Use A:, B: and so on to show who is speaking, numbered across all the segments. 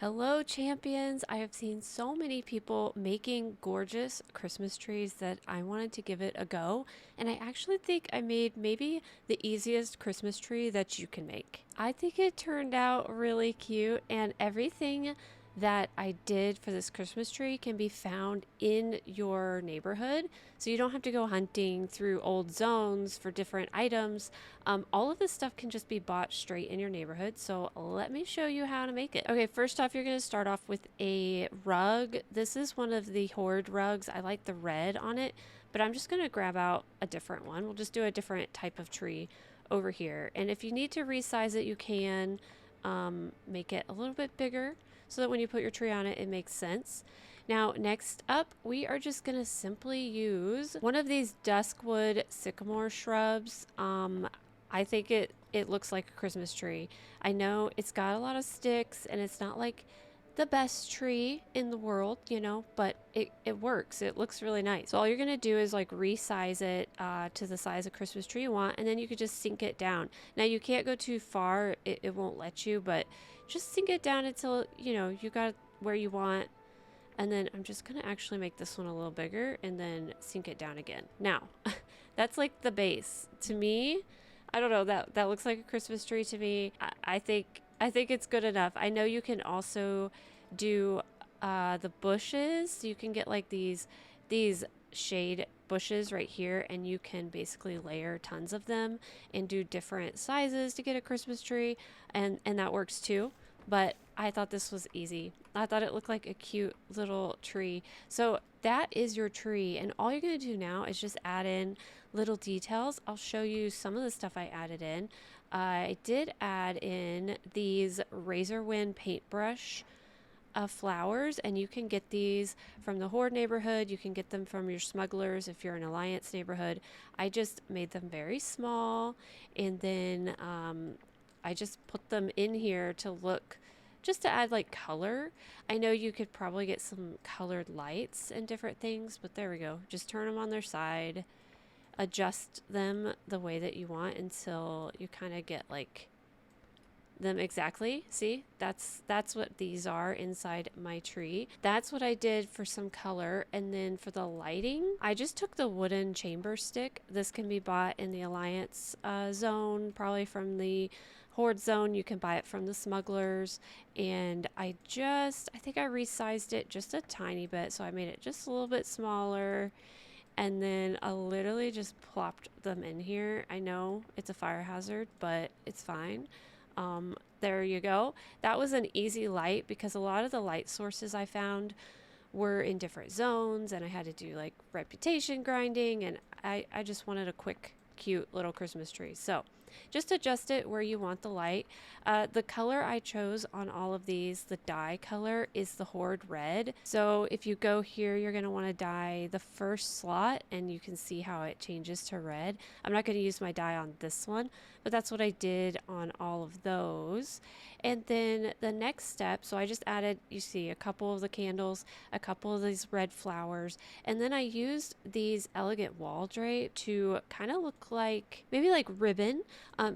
A: Hello, champions! I have seen so many people making gorgeous Christmas trees that I wanted to give it a go, and I actually think I made maybe the easiest Christmas tree that you can make. I think it turned out really cute, and everything that I did for this Christmas tree can be found in your neighborhood. So you don't have to go hunting through old zones for different items. All of this stuff can just be bought straight in your neighborhood. So let me show you how to make it. Okay, first off, you're going to start off with a rug. This is one of the Horde rugs. I like the red on it, but I'm just going to grab out a different one. We'll just do a different type of tree over here. And if you need to resize it, you can make it a little bit bigger so that when you put your tree on it, it makes sense. Now, next up, we are just going to simply use one of these duskwood sycamore shrubs. I think it looks like a Christmas tree. I know it's got a lot of sticks and it's not like the best tree in the world, but it works. It looks really nice. So all you're going to do is like resize it to the size of Christmas tree you want, and then you could just sink it down. Now you can't go too far. It won't let you, but just sink it down until, you got it where you want. And then I'm just going to actually make this one a little bigger and then sink it down again. Now, that's like the base. To me, I don't know, that looks like a Christmas tree to me. I think it's good enough. I know you can also do the bushes. You can get like these shade bushes right here, and you can basically layer tons of them and do different sizes to get a Christmas tree, and that works too. But I thought this was easy. I thought it looked like a cute little tree. So that is your tree, and all you're going to do now is just add in little details. I'll show you some of the stuff I added in. I did add in these Razor Wind paintbrush flowers, and you can get these from the Horde neighborhood. You can get them from your smugglers if you're in Alliance neighborhood. I just made them very small, and then I just put them in here to look, just to add like color. I know you could probably get some colored lights and different things, but there we go. Just turn them on their side, adjust them the way that you want until you kind of get like them exactly. See, that's what these are inside my tree. That's what I did for some color. And then for the lighting, I just took the wooden chamber stick. This can be bought in the Alliance zone, probably from the Horde zone. You can buy it from the smugglers. And I think I resized it just a tiny bit, so I made it just a little bit smaller, and then I literally just plopped them in here. I know it's a fire hazard, but it's fine. There you go. That was an easy light because a lot of the light sources I found were in different zones, and I had to do like reputation grinding, and I just wanted a quick, cute little Christmas tree. So just adjust it where you want the light. The color I chose on all of these, the dye color, is the Horde red. So if you go here, you're going to want to dye the first slot, and you can see how it changes to red. I'm not going to use my dye on this one, but that's what I did on all of those. And then the next step, so I just added, you see, a couple of the candles, a couple of these red flowers, and then I used these elegant wall drape to kind of look like maybe like ribbon.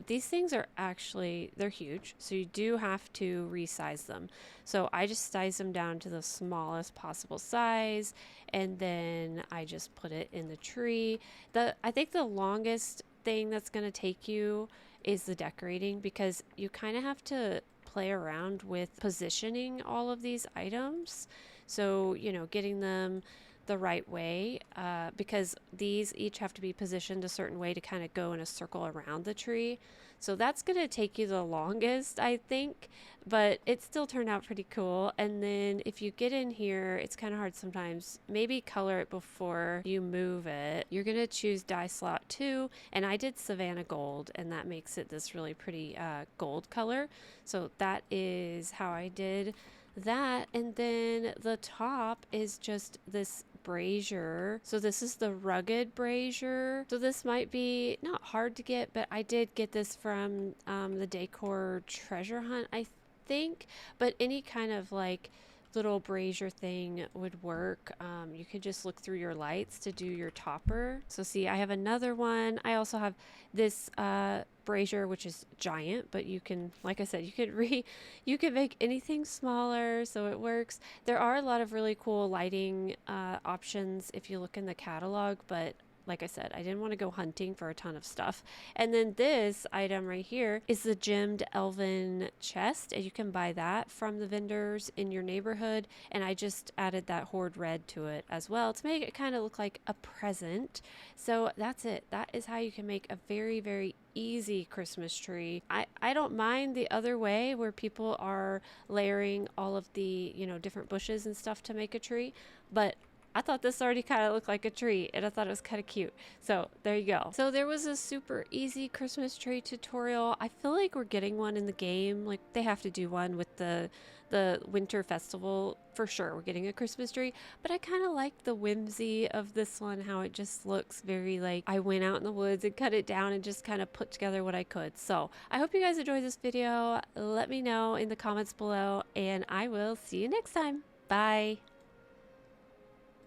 A: These things are actually, they're huge, so you do have to resize them. So I just sized them down to the smallest possible size, and then I just put it in the tree. I think the longest thing that's going to take you is the decorating, because you kind of have to play around with positioning all of these items. So, getting them the right way, because these each have to be positioned a certain way to kind of go in a circle around the tree. So that's going to take you the longest, I think, but it still turned out pretty cool. And then if you get in here, it's kind of hard sometimes. Maybe color it before you move it. You're going to choose dye slot 2, and I did Savannah Gold, and that makes it this really pretty gold color. So that is how I did that. And then the top is just this brazier. So this is the rugged brazier. So this might be not hard to get, but I did get this from the Decor Treasure Hunt, I think. But any kind of like little brazier thing would work. You could just look through your lights to do your topper. So see, I have another one. I also have this brazier, which is giant, but you can, like I said, you can make anything smaller, so it works. There are a lot of really cool lighting options if you look in the catalog, but like I said, I didn't want to go hunting for a ton of stuff. And then this item right here is the gemmed elven chest, and you can buy that from the vendors in your neighborhood. And I just added that horde red to it as well to make it kind of look like a present. So that's it. That is how you can make a very, very easy Christmas tree. I don't mind the other way where people are layering all of the, different bushes and stuff to make a tree, but I thought this already kind of looked like a tree, and I thought it was kind of cute. So there you go. So there was a super easy Christmas tree tutorial. I feel like we're getting one in the game. Like they have to do one with the winter festival for sure. We're getting a Christmas tree, but I kind of like the whimsy of this one, how it just looks very like I went out in the woods and cut it down and just kind of put together what I could. So I hope you guys enjoyed this video. Let me know in the comments below, and I will see you next time. Bye.